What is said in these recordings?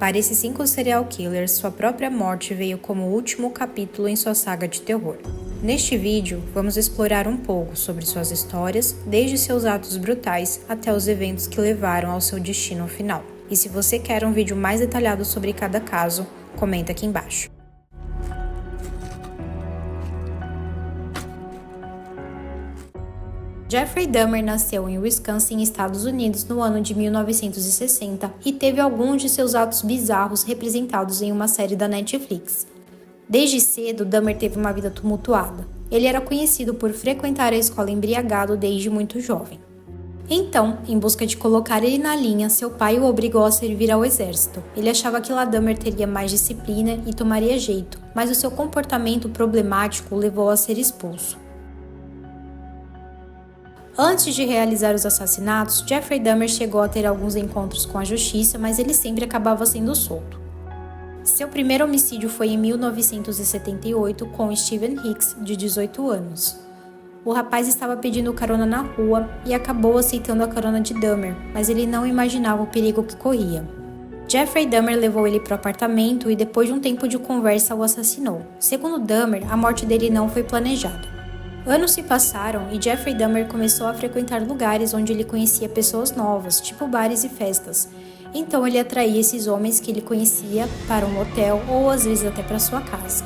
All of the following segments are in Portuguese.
Para esses 5 serial killers, sua própria morte veio como o último capítulo em sua saga de terror. Neste vídeo, vamos explorar um pouco sobre suas histórias, desde seus atos brutais até os eventos que levaram ao seu destino final. E se você quer um vídeo mais detalhado sobre cada caso, comenta aqui embaixo. Jeffrey Dahmer nasceu em Wisconsin, Estados Unidos, no ano de 1960 e teve alguns de seus atos bizarros representados em uma série da Netflix. Desde cedo, Dahmer teve uma vida tumultuada. Ele era conhecido por frequentar a escola embriagado desde muito jovem. Então, em busca de colocar ele na linha, seu pai o obrigou a servir ao exército. Ele achava que lá Dahmer teria mais disciplina e tomaria jeito, mas o seu comportamento problemático o levou a ser expulso. Antes de realizar os assassinatos, Jeffrey Dahmer chegou a ter alguns encontros com a justiça, mas ele sempre acabava sendo solto. Seu primeiro homicídio foi em 1978 com Steven Hicks, de 18 anos. O rapaz estava pedindo carona na rua e acabou aceitando a carona de Dahmer, mas ele não imaginava o perigo que corria. Jeffrey Dahmer levou ele para o apartamento e depois de um tempo de conversa o assassinou. Segundo Dahmer, a morte dele não foi planejada. Anos se passaram e Jeffrey Dahmer começou a frequentar lugares onde ele conhecia pessoas novas, tipo bares e festas. Então ele atraía esses homens que ele conhecia para um motel ou às vezes até para sua casa.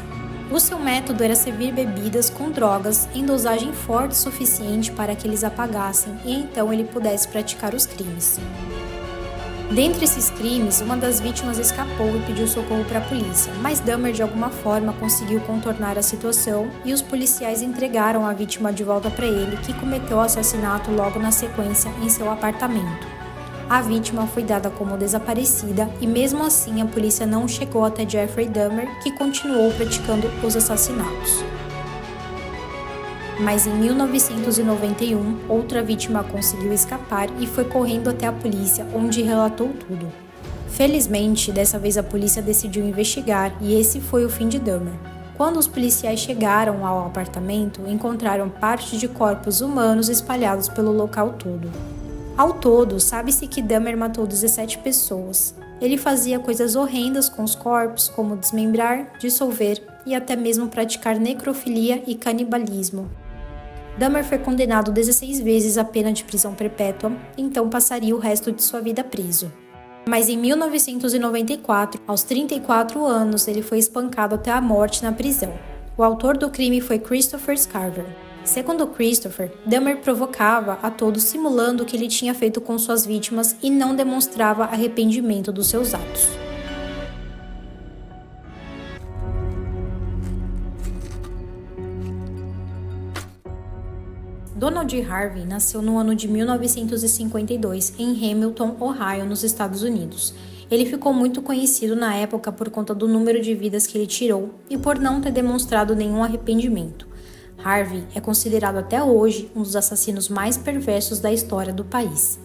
O seu método era servir bebidas com drogas em dosagem forte o suficiente para que eles apagassem e então ele pudesse praticar os crimes. Dentre esses crimes, uma das vítimas escapou e pediu socorro para a polícia, mas Dahmer de alguma forma conseguiu contornar a situação e os policiais entregaram a vítima de volta para ele, que cometeu o assassinato logo na sequência em seu apartamento. A vítima foi dada como desaparecida e mesmo assim a polícia não chegou até Jeffrey Dahmer, que continuou praticando os assassinatos. Mas em 1991, outra vítima conseguiu escapar e foi correndo até a polícia, onde relatou tudo. Felizmente, dessa vez a polícia decidiu investigar e esse foi o fim de Dahmer. Quando os policiais chegaram ao apartamento, encontraram partes de corpos humanos espalhados pelo local todo. Ao todo, sabe-se que Dahmer matou 17 pessoas. Ele fazia coisas horrendas com os corpos, como desmembrar, dissolver e até mesmo praticar necrofilia e canibalismo. Dahmer foi condenado 16 vezes à pena de prisão perpétua, então passaria o resto de sua vida preso. Mas em 1994, aos 34 anos, ele foi espancado até a morte na prisão. O autor do crime foi Christopher Scarver. Segundo Christopher, Dahmer provocava a todos simulando o que ele tinha feito com suas vítimas e não demonstrava arrependimento dos seus atos. Donald Harvey nasceu no ano de 1952 em Hamilton, Ohio, nos Estados Unidos. Ele ficou muito conhecido na época por conta do número de vidas que ele tirou e por não ter demonstrado nenhum arrependimento. Harvey é considerado até hoje um dos assassinos mais perversos da história do país.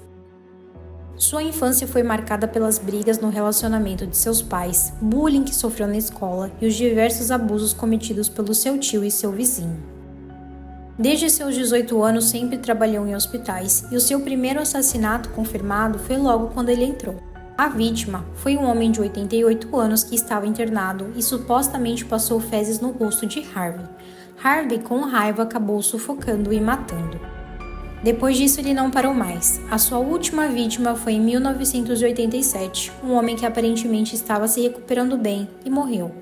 Sua infância foi marcada pelas brigas no relacionamento de seus pais, bullying que sofreu na escola e os diversos abusos cometidos pelo seu tio e seu vizinho. Desde seus 18 anos sempre trabalhou em hospitais e o seu primeiro assassinato confirmado foi logo quando ele entrou. A vítima foi um homem de 88 anos que estava internado e supostamente passou fezes no rosto de Harvey. Harvey, com raiva, acabou sufocando e matando. Depois disso, ele não parou mais. A sua última vítima foi em 1987, um homem que aparentemente estava se recuperando bem e morreu.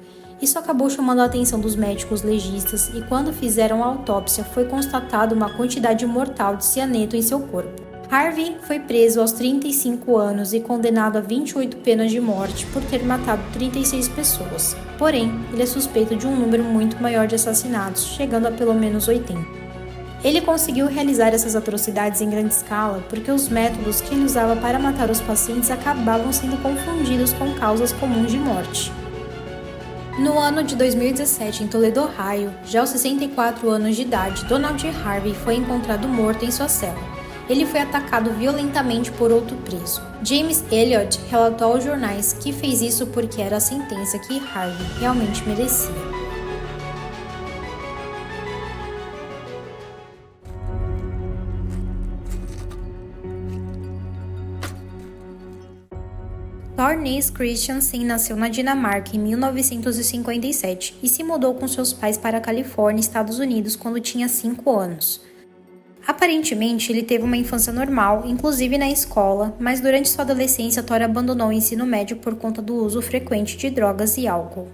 Isso acabou chamando a atenção dos médicos legistas e quando fizeram a autópsia foi constatada uma quantidade mortal de cianeto em seu corpo. Harvey foi preso aos 35 anos e condenado a 28 penas de morte por ter matado 36 pessoas. Porém, ele é suspeito de um número muito maior de assassinatos, chegando a pelo menos 80. Ele conseguiu realizar essas atrocidades em grande escala porque os métodos que ele usava para matar os pacientes acabavam sendo confundidos com causas comuns de morte. No ano de 2017, em Toledo, Ohio, já aos 64 anos de idade, Donald Harvey foi encontrado morto em sua cela. Ele foi atacado violentamente por outro preso. James Elliott relatou aos jornais que fez isso porque era a sentença que Harvey realmente merecia. Thor Nils Christiansen nasceu na Dinamarca em 1957 e se mudou com seus pais para a Califórnia, Estados Unidos, quando tinha 5 anos. Aparentemente, ele teve uma infância normal, inclusive na escola, mas durante sua adolescência, Thor abandonou o ensino médio por conta do uso frequente de drogas e álcool.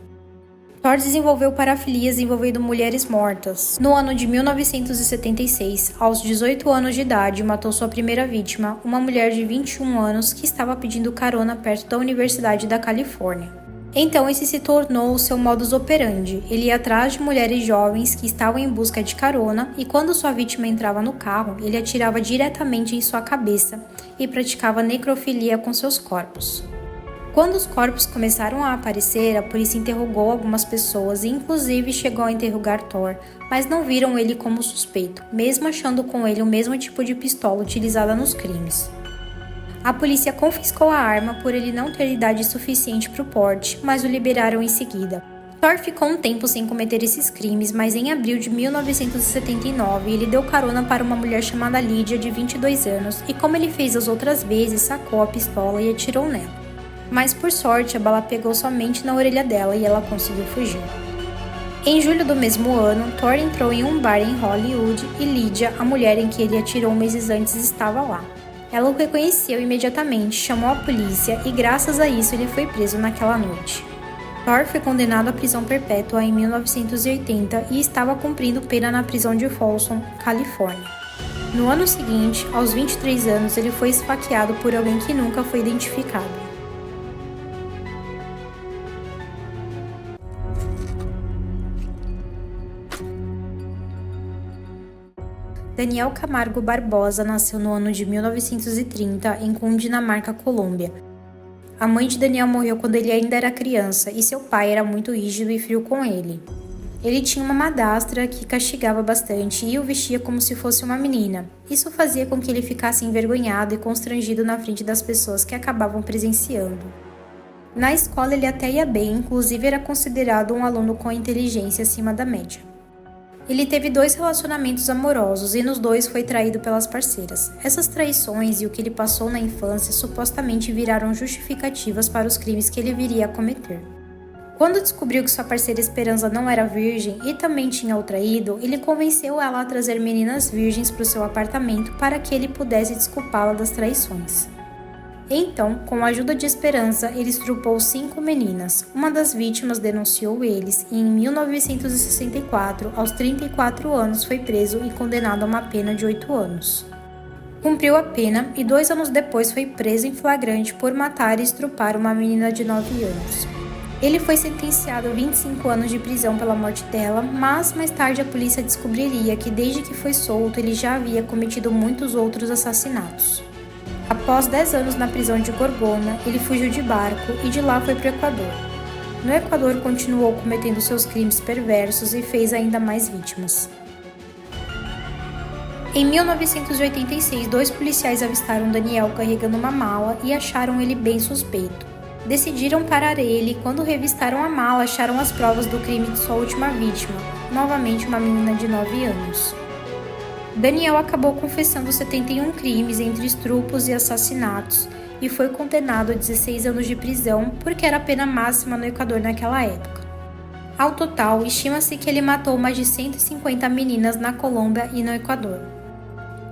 Thor desenvolveu parafilias envolvendo mulheres mortas. No ano de 1976, aos 18 anos de idade, matou sua primeira vítima, uma mulher de 21 anos que estava pedindo carona perto da Universidade da Califórnia. Então esse se tornou o seu modus operandi. Ele ia atrás de mulheres jovens que estavam em busca de carona e quando sua vítima entrava no carro, ele atirava diretamente em sua cabeça e praticava necrofilia com seus corpos. Quando os corpos começaram a aparecer, a polícia interrogou algumas pessoas e inclusive chegou a interrogar Thor, mas não viram ele como suspeito, mesmo achando com ele o mesmo tipo de pistola utilizada nos crimes. A polícia confiscou a arma por ele não ter idade suficiente para o porte, mas o liberaram em seguida. Thor ficou um tempo sem cometer esses crimes, mas em abril de 1979 ele deu carona para uma mulher chamada Lydia, de 22 anos, e como ele fez as outras vezes, sacou a pistola e atirou nela. Mas por sorte, a bala pegou somente na orelha dela e ela conseguiu fugir. Em julho do mesmo ano, Thor entrou em um bar em Hollywood e Lydia, a mulher em que ele atirou meses antes, estava lá. Ela o reconheceu imediatamente, chamou a polícia e graças a isso ele foi preso naquela noite. Thor foi condenado à prisão perpétua em 1980 e estava cumprindo pena na prisão de Folsom, Califórnia. No ano seguinte, aos 23 anos, ele foi esfaqueado por alguém que nunca foi identificado. Daniel Camargo Barbosa nasceu no ano de 1930 em Cundinamarca, Colômbia. A mãe de Daniel morreu quando ele ainda era criança e seu pai era muito rígido e frio com ele. Ele tinha uma madrasta que castigava bastante e o vestia como se fosse uma menina. Isso fazia com que ele ficasse envergonhado e constrangido na frente das pessoas que acabavam presenciando. Na escola ele até ia bem, inclusive era considerado um aluno com inteligência acima da média. Ele teve 2 relacionamentos amorosos e nos 2 foi traído pelas parceiras. Essas traições e o que ele passou na infância supostamente viraram justificativas para os crimes que ele viria a cometer. Quando descobriu que sua parceira Esperança não era virgem e também tinha o traído, ele convenceu ela a trazer meninas virgens para o seu apartamento para que ele pudesse desculpá-la das traições. Então, com a ajuda de Esperança, ele estrupou 5 meninas. Uma das vítimas denunciou eles e em 1964, aos 34 anos, foi preso e condenado a uma pena de 8 anos. Cumpriu a pena e 2 anos depois foi preso em flagrante por matar e estrupar uma menina de 9 anos. Ele foi sentenciado a 25 anos de prisão pela morte dela, mas mais tarde a polícia descobriria que desde que foi solto ele já havia cometido muitos outros assassinatos. Após 10 anos na prisão de Gorgona, ele fugiu de barco e de lá foi para o Equador. No Equador continuou cometendo seus crimes perversos e fez ainda mais vítimas. Em 1986, 2 policiais avistaram Daniel carregando uma mala e acharam ele bem suspeito. Decidiram parar ele e quando revistaram a mala acharam as provas do crime de sua última vítima, novamente uma menina de 9 anos. Daniel acabou confessando 71 crimes entre estrupos e assassinatos e foi condenado a 16 anos de prisão porque era a pena máxima no Equador naquela época. Ao total, estima-se que ele matou mais de 150 meninas na Colômbia e no Equador.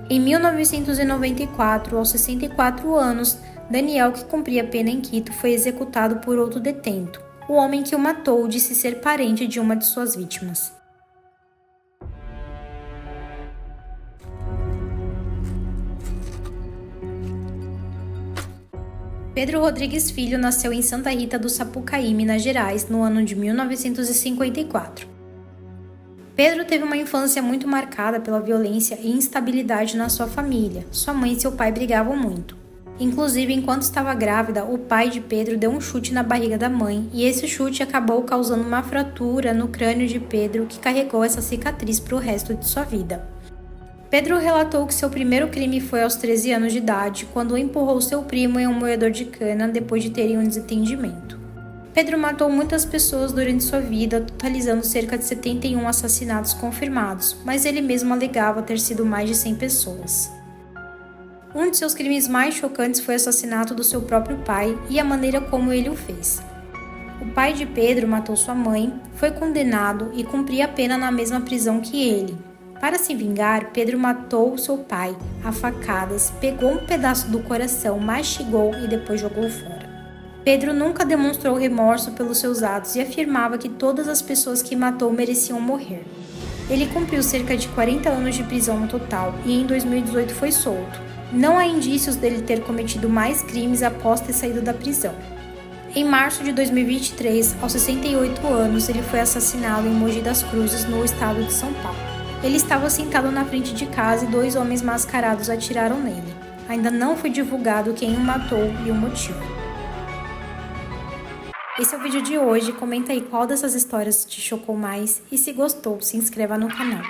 Em 1994, aos 64 anos, Daniel, que cumpria pena em Quito, foi executado por outro detento. O homem que o matou disse ser parente de uma de suas vítimas. Pedro Rodrigues Filho nasceu em Santa Rita do Sapucaí, Minas Gerais, no ano de 1954. Pedro teve uma infância muito marcada pela violência e instabilidade na sua família. Sua mãe e seu pai brigavam muito. Inclusive, enquanto estava grávida, o pai de Pedro deu um chute na barriga da mãe e esse chute acabou causando uma fratura no crânio de Pedro que carregou essa cicatriz para o resto de sua vida. Pedro relatou que seu primeiro crime foi aos 13 anos de idade, quando empurrou seu primo em um moedor de cana depois de terem um desentendimento. Pedro matou muitas pessoas durante sua vida, totalizando cerca de 71 assassinatos confirmados, mas ele mesmo alegava ter sido mais de 100 pessoas. Um de seus crimes mais chocantes foi o assassinato do seu próprio pai e a maneira como ele o fez. O pai de Pedro matou sua mãe, foi condenado e cumpria a pena na mesma prisão que ele. Para se vingar, Pedro matou seu pai a facadas, pegou um pedaço do coração, mastigou e depois jogou fora. Pedro nunca demonstrou remorso pelos seus atos e afirmava que todas as pessoas que matou mereciam morrer. Ele cumpriu cerca de 40 anos de prisão no total e em 2018 foi solto. Não há indícios dele ter cometido mais crimes após ter saído da prisão. Em março de 2023, aos 68 anos, ele foi assassinado em Mogi das Cruzes, no estado de São Paulo. Ele estava sentado na frente de casa e 2 homens mascarados atiraram nele. Ainda não foi divulgado quem o matou e o motivo. Esse é o vídeo de hoje. Comenta aí qual dessas histórias te chocou mais e se gostou, se inscreva no canal.